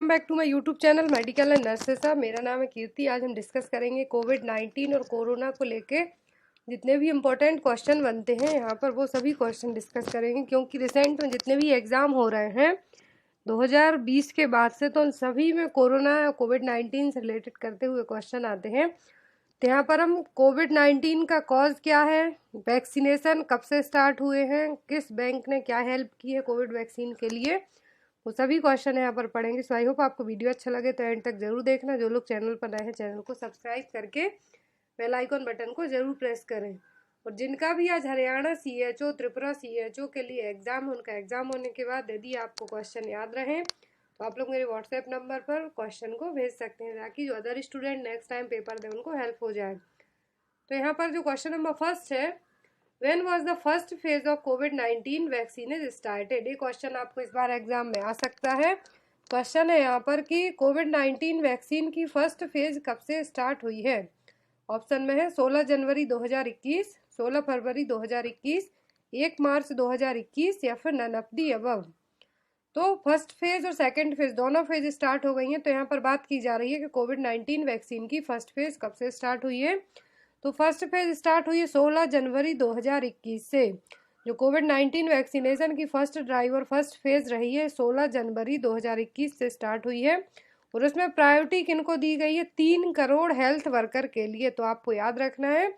Back to my YouTube channel medical and nurses. मेरा नाम है कीर्ति। आज हम डिस्कस करेंगे कोविड-19 और कोरोना को लेके जितने भी इम्पोर्टेंट क्वेश्चन बनते हैं यहाँ पर वो सभी क्वेश्चन डिस्कस करेंगे, क्योंकि रिसेंट में जितने भी एग्ज़ाम हो रहे हैं 2020 के बाद से, तो उन सभी में कोरोना या कोविड-19 से रिलेटेड करते हुए क्वेश्चन आते हैं। तो यहाँ पर हम कोविड-19 का कॉज क्या है, वैक्सीनेशन कब से स्टार्ट हुए हैं, किस बैंक ने क्या हेल्प की है कोविड वैक्सीन के लिए, वो सभी क्वेश्चन यहाँ पर पढ़ेंगे। सो आई होप आपको वीडियो अच्छा लगे तो एंड तक जरूर देखना। जो लोग चैनल पर नए हैं चैनल को सब्सक्राइब करके बेल आइकॉन बटन को जरूर प्रेस करें। और जिनका भी आज हरियाणा CHO, त्रिपुरा CHO के लिए एग्जाम, उनका एग्जाम होने के बाद यदि आपको क्वेश्चन याद रहे तो आप लोग मेरे व्हाट्सएप नंबर पर क्वेश्चन को भेज सकते हैं, ताकि जो other student next time paper दें उनको हेल्प हो जाए। तो यहाँ पर जो क्वेश्चन नंबर फर्स्ट है, When was the first phase of COVID-19 vaccine is started. ये क्वेश्चन आपको इस बार एग्जाम में आ सकता है। क्वेश्चन है यहाँ पर कि कोविड-19 वैक्सीन की फर्स्ट फेज कब से स्टार्ट हुई है। ऑप्शन में है 16 जनवरी 2021, 16 फरवरी 2021, 1 मार्च 2021 या फिर नन ऑफ दी अबव। तो फर्स्ट फेज और सेकंड फेज दोनों फेज स्टार्ट हो गई हैं। तो यहाँ पर बात की जा रही है कि कोविड-19 वैक्सीन की फर्स्ट फेज कब से स्टार्ट हुई है। तो फर्स्ट फेज स्टार्ट हुई है 16 जनवरी 2021 से। जो कोविड-19 वैक्सीनेशन की फर्स्ट ड्राइव और फर्स्ट फेज रही है 16 जनवरी 2021 से स्टार्ट हुई है। और उसमें प्रायोरिटी किनको दी गई है, 3 करोड़ हेल्थ वर्कर के लिए। तो आपको याद रखना है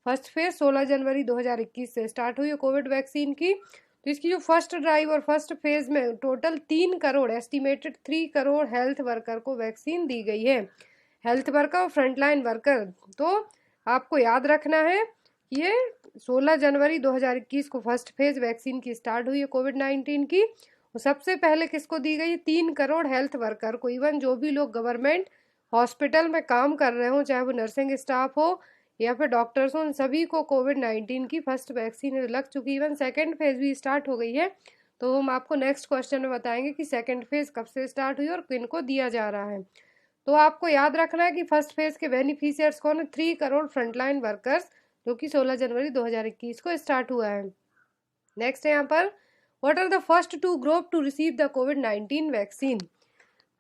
फर्स्ट फेज 16 जनवरी 2021 से स्टार्ट हुई है कोविड वैक्सीन की। तो इसकी जो फर्स्ट ड्राइव और फर्स्ट फेज में total 3 crore, estimated 3 crore health worker को वैक्सीन दी गई है। हेल्थ वर्कर और फ्रंटलाइन वर्कर। तो आपको याद रखना है कि ये 16 जनवरी 2021 को फर्स्ट फेज वैक्सीन की स्टार्ट हुई है कोविड-19 की। और सबसे पहले किसको दी गई, 3 करोड़ हेल्थ वर्कर को। इवन जो भी लोग गवर्नमेंट हॉस्पिटल में काम कर रहे हो, चाहे वो नर्सिंग स्टाफ हो या फिर डॉक्टर्स हो, उन सभी को कोविड-19 की फर्स्ट वैक्सीन लग चुकी है। इवन सेकेंड फेज भी स्टार्ट हो गई है। तो हम आपको नेक्स्ट क्वेश्चन में बताएंगे कि सेकेंड फेज कब से स्टार्ट हुई और किनको दिया जा रहा है। तो आपको याद रखना है कि फर्स्ट फेज के बेनिफिशियर्स कौन है, 3 करोड़ फ्रंटलाइन वर्कर्स, जो कि 16 जनवरी 2021 को स्टार्ट हुआ है। नेक्स्ट है यहाँ पर, what are the first 2 group to receive the कोविड-19 वैक्सीन।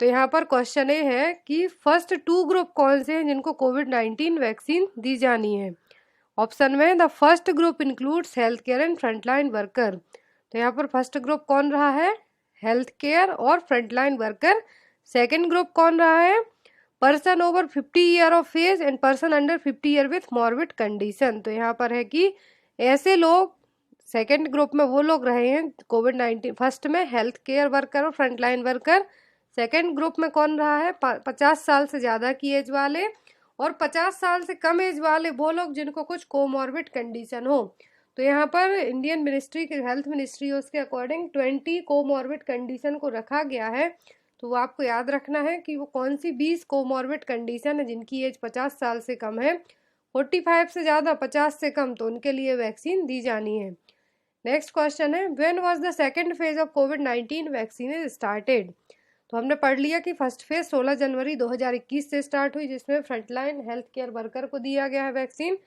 तो यहाँ पर क्वेश्चन ये है कि फर्स्ट 2 ग्रुप कौन से हैं जिनको कोविड-19 वैक्सीन दी जानी है। ऑप्शन में the first group includes health care and frontline worker. तो यहाँ पर फर्स्ट ग्रुप कौन रहा है, हेल्थ केयर और फ्रंटलाइन वर्कर। सेकेंड ग्रुप कौन रहा है, person over 50 year of age and person under 50 year with morbid condition. तो यहाँ पर है कि ऐसे लोग, सेकेंड ग्रुप में वो लोग रहे हैं कोविड-19, फर्स्ट में हेल्थ केयर वर्कर और फ्रंटलाइन वर्कर। सेकेंड ग्रुप में कौन रहा है, 50 साल से ज़्यादा की एज वाले और 50 साल से कम एज वाले वो लोग जिनको कुछ कोमॉर्बिड कंडीशन हो। तो यहाँ पर इंडियन मिनिस्ट्री की हेल्थ मिनिस्ट्री उसके अकॉर्डिंग 20 कोमॉर्बिड कंडीशन को रखा गया है। तो वो आपको याद रखना है कि वो कौन सी 20 कोमॉर्बिड कंडीशन है जिनकी एज 50 साल से कम है, 45 से ज़्यादा, 50 से कम, तो उनके लिए वैक्सीन दी जानी है। नेक्स्ट क्वेश्चन है, when was the second phase of covid vaccine is started. तो हमने पढ़ लिया कि फर्स्ट फेज 16 जनवरी 2021 से स्टार्ट हुई, जिसमें फ्रंटलाइन हेल्थ केयर वर्कर को दिया गया है वैक्सीन।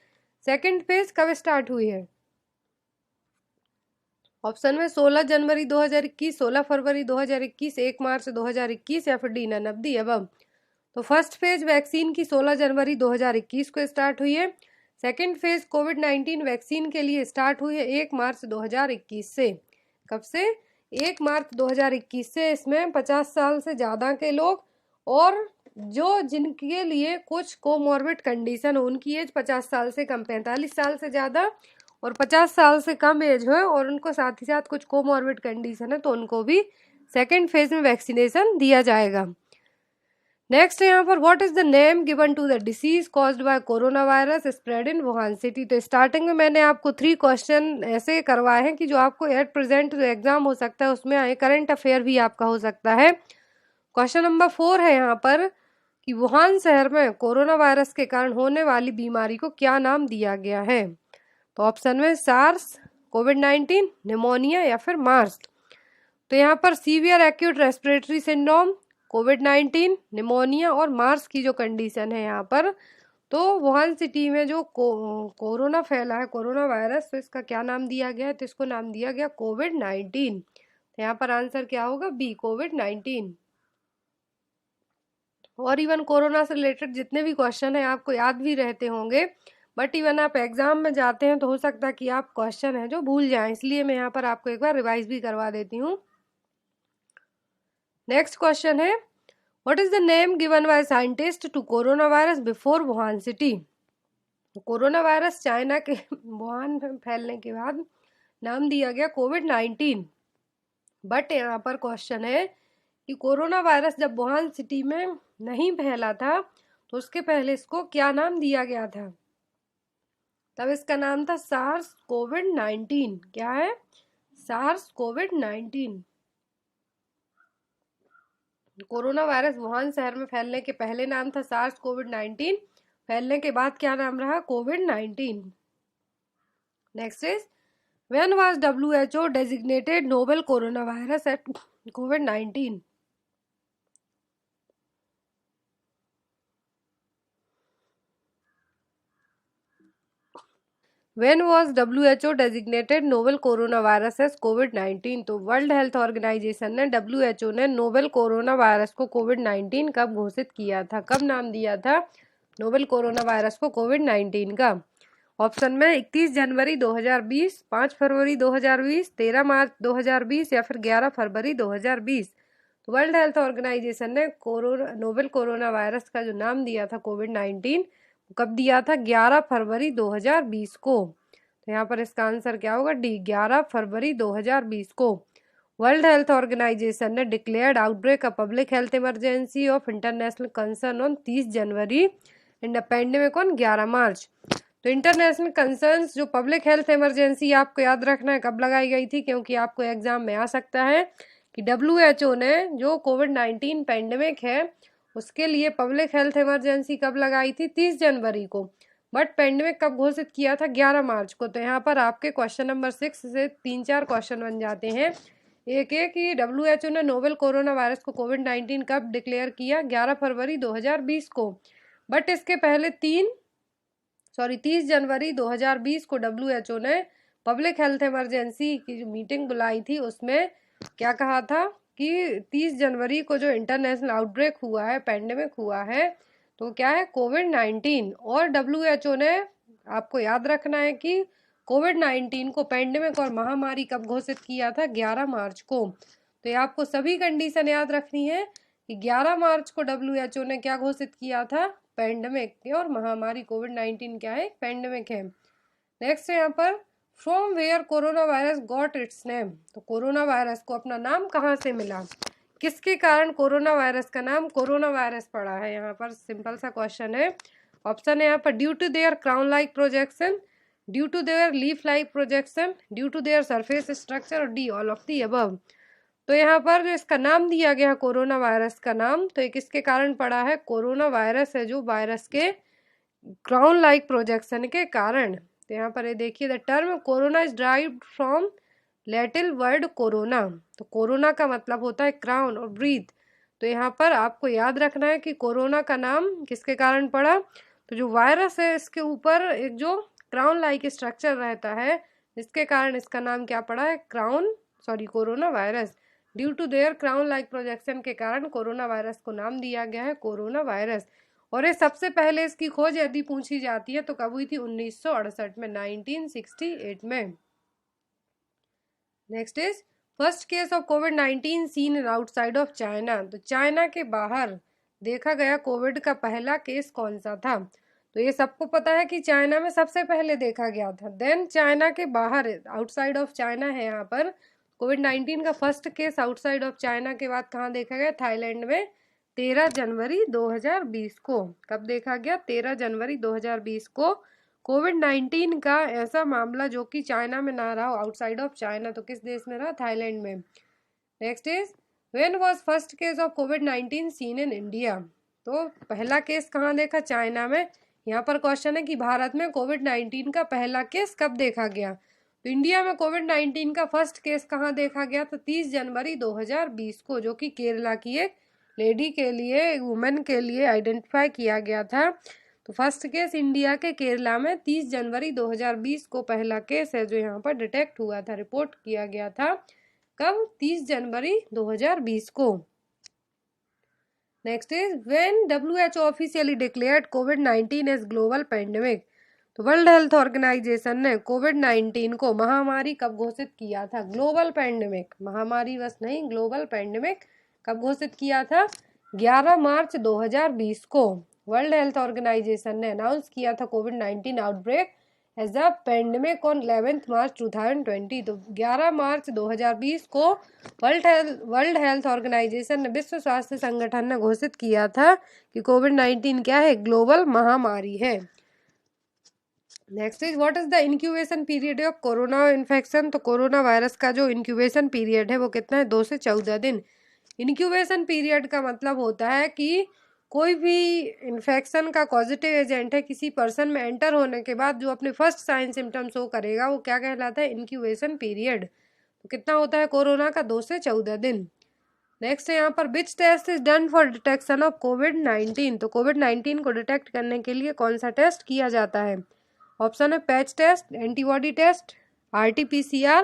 सेकेंड फेज कब स्टार्ट हुई है, ऑप्शन में 16 जनवरी 2021, 16 फरवरी 2021, 1 मार्च 2021 या फिर D none of the above. तो फर्स्ट फेज वैक्सीन की 16 जनवरी 2021 को स्टार्ट हुई है। सेकेंड फेज कोविड-19 वैक्सीन के लिए स्टार्ट हुई है 1 मार्च 2021 से। कब से, 1 मार्च 2021 से। इसमें 50 साल से ज़्यादा के लोग और जो जिनके लिए कुछ कोमॉर्बिड कंडीशन हो, उनकी एज 50 साल से कम, 45 साल से ज़्यादा और 50 साल से कम एज हो, और उनको साथ ही साथ कुछ कोमॉर्बिड कंडीशन है, तो उनको भी सेकेंड फेज में वैक्सीनेशन दिया जाएगा। नेक्स्ट है यहाँ पर, what is the name given to the disease caused by corona virus spread in Wuhan city. तो स्टार्टिंग में मैंने आपको 3 क्वेश्चन ऐसे करवाए हैं कि जो आपको एट प्रेजेंट जो एग्जाम हो सकता है उसमें आए, करंट अफेयर भी आपका हो सकता है। क्वेश्चन नंबर 4 है यहाँ पर कि वुहान शहर में कोरोना वायरस के कारण होने वाली बीमारी को क्या नाम दिया गया है। तो ऑप्शन में सार्स, कोविड-19, निमोनिया या फिर मार्स। तो यहाँ पर सीवियर एक्यूट रेस्पिरेटरी सिंड्रोम, कोविड-19, निमोनिया और मार्स की जो कंडीशन है यहाँ पर, तो वुहान सिटी में जो कोरोना फैला है, कोरोना वायरस, तो इसका क्या नाम दिया गया है, तो इसको नाम दिया गया कोविड-19। तो यहाँ पर आंसर क्या होगा, बी, कोविड-19। और इवन कोरोना से रिलेटेड जितने भी क्वेश्चन हैं आपको याद भी रहते होंगे, बट इवन आप एग्जाम में जाते हैं तो हो सकता है कि आप क्वेश्चन है जो भूल जाएं, इसलिए मैं यहाँ पर आपको एक बार रिवाइज भी करवा देती हूँ। नेक्स्ट क्वेश्चन है, what is the name given by scientist to corona virus before Wuhan city. Corona virus China के वुहान में फैलने के बाद नाम दिया गया कोविड-19। बट यहाँ पर क्वेश्चन है कि कोरोना वायरस जब वुहान सिटी में नहीं फैला था तो उसके पहले इसको क्या नाम दिया गया था। तब इसका नाम था सार्स कोविड-19। क्या है? सार्स कोविड-19। कोरोना वायरस वुहान शहर में फैलने के पहले नाम था सार्स कोविड-19, फैलने के बाद क्या नाम रहा? कोविड-19। Next is, when was WHO designated novel corona virus at कोविड-19। When was WHO designated novel corona virus as कोविड-19। तो वर्ल्ड हेल्थ ऑर्गेनाइजेशन ने WHO ने नोवेल कोरोना वायरस को कोविड-19 कब घोषित किया था, कब नाम दिया था नोवेल कोरोना वायरस को कोविड-19 का। ऑप्शन में 31 जनवरी 2020, 5 फरवरी 2020, 13 मार्च 2020 या फिर 11 फरवरी 2020। तो वर्ल्ड हेल्थ ऑर्गेनाइजेशन ने नोवेल कोरोना वायरस का जो नाम दिया था कोविड-19 कब दिया था? 11 फरवरी 2020 को। तो यहाँ पर इसका आंसर क्या होगा? डी, 11 फरवरी 2020 को। वर्ल्ड हेल्थ ऑर्गेनाइजेशन ने declared outbreak a public health emergency of international concern on 30 January and pandemic on 11 मार्च। तो इंटरनेशनल कंसर्न्स जो पब्लिक हेल्थ इमरजेंसी आपको याद रखना है कब लगाई गई थी, क्योंकि आपको एग्जाम में आ सकता है कि WHO ने जो कोविड-19 पेंडेमिक है उसके लिए पब्लिक हेल्थ इमरजेंसी कब लगाई थी? 30 जनवरी को। बट पेंडेमिक कब घोषित किया था? 11 मार्च को। तो यहाँ पर आपके क्वेश्चन नंबर 6 से 3-4 क्वेश्चन बन जाते हैं। एक है कि WHO ने नोवेल कोरोना वायरस को कोविड-19 कब डिक्लेयर किया? 11 फरवरी 2020 को। बट इसके पहले 30 जनवरी 2020 को WHO ने पब्लिक हेल्थ इमरजेंसी की जो मीटिंग बुलाई थी उसमें क्या कहा था कि 30 जनवरी को जो इंटरनेशनल आउटब्रेक हुआ है, पेंडेमिक हुआ है, तो क्या है? कोविड-19। और WHO ने, आपको याद रखना है कि कोविड-19 को पेंडेमिक और महामारी कब घोषित किया था? 11 मार्च को। तो ये आपको सभी कंडीशन याद रखनी है कि 11 मार्च को WHO ने क्या घोषित किया था? पेंडेमिक और महामारी। कोविड-19 क्या है? पेंडेमिक है। नेक्स्ट है यहाँ पर, from where corona virus got its name. तो कोरोना वायरस को अपना नाम कहाँ से मिला? किसके कारण कोरोना वायरस का नाम कोरोना वायरस पड़ा है? यहाँ पर सिंपल सा क्वेश्चन है। ऑप्शन है यहाँ पर, due to their crown like projection, due to their leaf like projection, due to their surface structure, और D, all of the above. तो यहाँ पर जो इसका नाम दिया गया कोरोना वायरस का नाम, तो ये किसके कारण पड़ा है? कोरोना वायरस है जो वायरस के क्राउन लाइक प्रोजेक्शन के कारण। तो यहाँ पर ये देखिए, the term corona is derived from Latin word corona. तो कोरोना का मतलब होता है क्राउन और ब्रीथ। तो यहाँ पर आपको याद रखना है कि कोरोना का नाम किसके कारण पड़ा? तो जो वायरस है इसके ऊपर एक जो क्राउन लाइक स्ट्रक्चर रहता है जिसके कारण इसका नाम क्या पड़ा है? Corona virus. Due to their crown like projection के कारण कोरोना वायरस को नाम दिया गया है कोरोना वायरस। और ये सबसे पहले इसकी खोज यदि पूछी जाती है तो कब हुई थी? 1968 में, 1968 में। Next is, first case of covid seen in outside of China. तो चाइना के बाहर देखा गया कोविड का पहला केस कौन सा था? तो ये सबको पता है कि चाइना में सबसे पहले देखा गया था। देन चाइना के बाहर, आउटसाइड ऑफ चाइना है यहाँ पर, कोविड-19 का first case outside of China के बाद कहाँ देखा गया? थाईलैंड में, 13 जनवरी 2020 को। कब देखा गया? 13 जनवरी 2020 को। कोविड-19 का ऐसा मामला जो कि चाइना में ना रहा हो, आउटसाइड ऑफ चाइना, तो किस देश में रहा? थाईलैंड में। Next is, when was first case of covid seen in India. तो पहला केस कहाँ देखा? चाइना में। यहाँ पर क्वेश्चन है कि भारत में कोविड-19 का पहला केस कब देखा गया? तो इंडिया में कोविड-19 का फर्स्ट केस कहाँ देखा गया? तो 30 जनवरी 2020 को, जो कि केरला की एक लेडी के लिए, वुमेन के लिए आइडेंटिफाई किया गया था। तो फर्स्ट केस इंडिया के केरला में 30 जनवरी 2020 को पहला केस है जो यहाँ पर डिटेक्ट हुआ था, रिपोर्ट किया गया था। कब? 30 जनवरी 2020 को। Next is when WHO officially declared कोविड-19 एज ग्लोबल पेंडेमिक। तो वर्ल्ड हेल्थ ऑर्गेनाइजेशन ने कोविड-19 को महामारी कब घोषित किया था? ग्लोबल पेंडेमिक, महामारी बस नहीं, ग्लोबल पेंडेमिक कब घोषित किया था? 11 मार्च 2020 को वर्ल्ड हेल्थ ऑर्गेनाइजेशन ने अनाउंस किया था कोविड-19 outbreak as a pandemic on 11 March 2020। तो 11 मार्च 2020 को वर्ल्ड हेल्थ ऑर्गेनाइजेशन ने, विश्व स्वास्थ्य संगठन ने घोषित किया था कि कोविड-19 क्या है? ग्लोबल महामारी है। Next is what is the incubation period of corona infection. तो कोरोना वायरस का जो इंक्यूबेशन पीरियड है वो कितना है? 2 से 14 दिन। इंक्यूबेशन पीरियड का मतलब होता है कि कोई भी इन्फेक्शन का पॉजिटिव एजेंट है किसी पर्सन में एंटर होने के बाद जो अपने फर्स्ट साइन सिम्टम शो करेगा वो क्या कहलाता है? Incubation period. तो कितना होता है कोरोना का? 2 से 14 दिन। नेक्स्ट है यहाँ पर which test is done for detection of कोविड-19। तो कोविड-19 को डिटेक्ट करने के लिए कौन सा टेस्ट किया जाता है? ऑप्शन है patch test, antibody test, RT-PCR,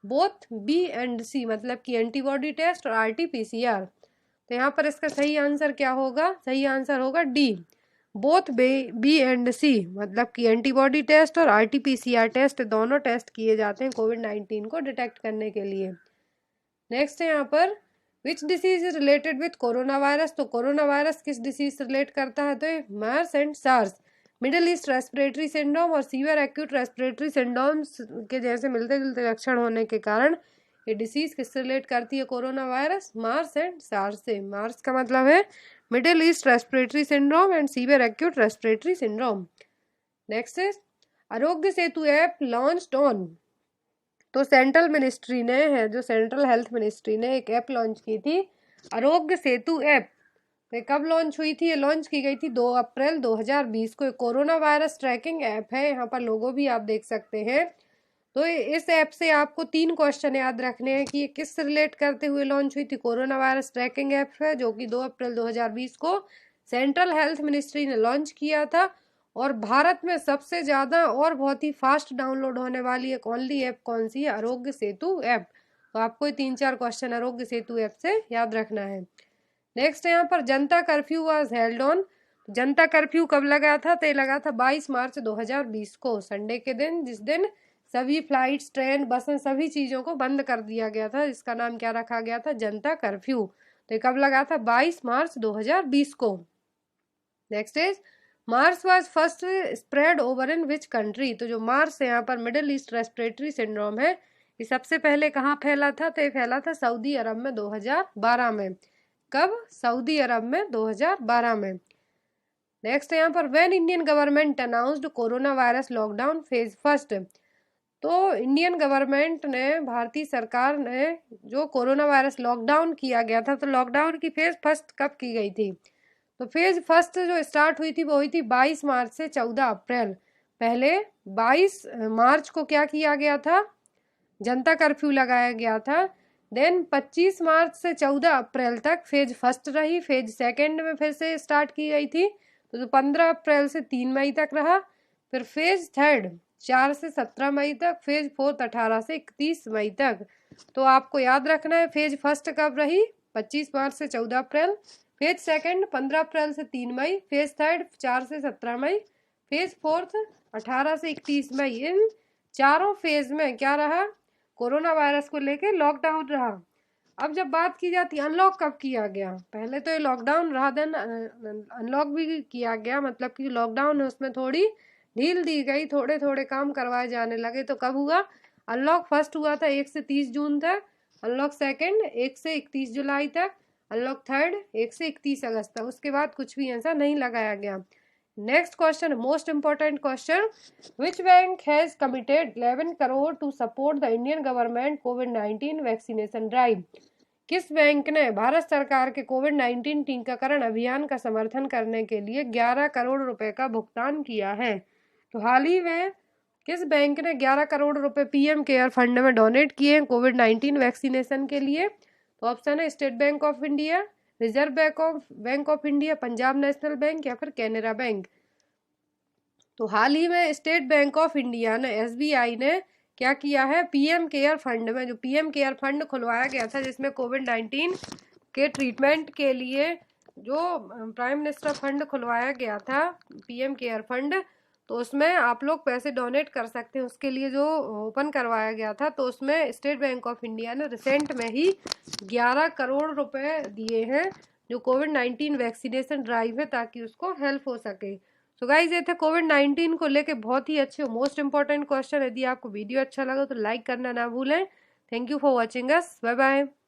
both B and C, मतलब कि एंटीबॉडी टेस्ट और RT-PCR। तो यहाँ पर इसका सही आंसर क्या होगा? सही आंसर होगा D, both B and C, मतलब कि एंटीबॉडी टेस्ट और RT-PCR टेस्ट दोनों टेस्ट किए जाते हैं कोविड-19 को डिटेक्ट करने के लिए। नेक्स्ट है यहाँ पर which disease is related with corona virus. तो कोरोना वायरस किस डिसीज से रिलेट करता है? तो MERS and SARS, middle east respiratory syndrome और सीवियर एक्यूट रेस्पिरेटरी सिंड्रोम्स के जैसे मिलते जुलते लक्षण होने के कारण ये डिसीज किससे रिलेट करती है? Corona virus MERS and SARS से। मार्स का मतलब है middle east respiratory syndrome and severe acute respiratory syndrome. Next is Aarogya Setu app launched on. तो सेंट्रल मिनिस्ट्री ने है, जो सेंट्रल हेल्थ मिनिस्ट्री ने एक ऐप लॉन्च की थी, आरोग्य सेतु ऐप। तो कब लॉन्च हुई थी? ये लॉन्च की गई थी 2 अप्रैल 2020 को। कोरोना वायरस ट्रैकिंग ऐप है, यहाँ पर लोगो भी आप देख सकते हैं। तो इस ऐप से आपको 3 क्वेश्चन याद रखने हैं कि ये किस से रिलेट करते हुए लॉन्च हुई थी। कोरोना वायरस ट्रैकिंग ऐप है जो कि 2 अप्रैल 2020 को सेंट्रल हेल्थ मिनिस्ट्री ने लॉन्च किया था। और भारत में सबसे ज़्यादा और बहुत ही फास्ट डाउनलोड होने वाली एक ओनली ऐप कौन सी है? आरोग्य सेतु ऐप। तो आपको ये 3-4 क्वेश्चन आरोग्य सेतु ऐप से याद रखना है। नेक्स्ट यहाँ पर जनता curfew was held on. Janata curfew कब लगा था? तो ये लगा था 22 मार्च 2020 को, संडे के दिन, जिस दिन सभी फ्लाइट्स, ट्रेन, बसें, सभी चीज़ों को बंद कर दिया गया था। इसका नाम क्या रखा गया था? जनता कर्फ्यू। तो ये कब लगा था? 22 मार्च 2020 को। Next is Mars was first spread over in which country. तो जो मार्स है यहाँ पर मिडिल ईस्ट रेस्पिरेटरी सिंड्रोम है, ये सबसे पहले कहाँ फैला था? तो ये फैला था सऊदी अरब में 2012 में। कब? सऊदी अरब में 2012 में। नेक्स्ट यहाँ पर when Indian government announced corona virus lockdown phase first. तो इंडियन गवर्नमेंट ने, भारतीय सरकार ने जो कोरोना वायरस लॉकडाउन किया गया था, तो लॉकडाउन की फेज फर्स्ट कब की गई थी? तो फेज फर्स्ट जो स्टार्ट हुई थी वो हुई थी 22 मार्च से 14 अप्रैल। पहले 22 मार्च को क्या किया गया था? जनता कर्फ्यू लगाया गया था। देन 25 मार्च से 14 अप्रैल तक फेज फर्स्ट रही। फेज सेकेंड में फिर से स्टार्ट की गई थी, तो 15 अप्रैल से 3 मई तक रहा। फिर फेज थर्ड 4 से 17 मई तक। फेज फोर्थ 18 से 31 मई तक। तो आपको याद रखना है फेज फर्स्ट कब रही? 25 मार्च से 14 अप्रैल। फेज सेकंड 15 अप्रैल से 3 मई। फेज थर्ड 4 से 17 मई। फेज फोर्थ 18 से 31 मई। इन चारों फेज में क्या रहा? कोरोना वायरस को लेके लॉकडाउन रहा। अब जब बात की जाती है अनलॉक कब किया गया? पहले तो ये लॉकडाउन रहा, देन अनलॉक भी किया गया, मतलब कि लॉकडाउन है उसमें थोड़ी ढील दी गई, थोड़े थोड़े काम करवाए जाने लगे। तो कब हुआ? अनलॉक फर्स्ट हुआ था 1 से 30 जून तक। अनलॉक सेकंड 1 से 31 जुलाई तक। अनलॉक थर्ड 1 से 31 अगस्त तक। उसके बाद कुछ भी ऐसा नहीं लगाया गया। Next question, most important question, which bank has committed 11 crore to support the Indian government कोविड-19 वैक्सीनेशन ड्राइव। किस बैंक ने भारत सरकार के कोविड-19 टीकाकरण अभियान का समर्थन करने के लिए 11 करोड़ रुपए का भुगतान किया है? तो हाल ही में किस बैंक ने 11 करोड़ रुपए PM केयर फंड में डोनेट किए हैं कोविड-19 वैक्सीनेशन के लिए? तो ऑप्शन है state bank of India, reserve bank of India, Punjab national bank या फिर कैनरा बैंक। तो हाल ही में स्टेट बैंक ऑफ इंडिया ने, SBI ने क्या किया है? PM केयर फंड में, जो PM केयर फंड खुलवाया गया था जिसमें कोविड-19 के ट्रीटमेंट के लिए जो प्राइम मिनिस्टर फंड खुलवाया गया था, पीएम केयर फंड, तो उसमें आप लोग पैसे डोनेट कर सकते हैं। उसके लिए जो ओपन करवाया गया था, तो उसमें स्टेट बैंक ऑफ इंडिया ने रिसेंट में ही 11 करोड़ रुपए दिए हैं, जो कोविड-19 वैक्सीनेशन ड्राइव है, ताकि उसको हेल्प हो सके। तो गाइज ये थे कोविड-19 को लेके बहुत ही अच्छे मोस्ट इंपॉर्टेंट क्वेश्चन। यदि आपको वीडियो अच्छा लगा तो लाइक करना ना भूलें। Thank you for watching us. Bye bye.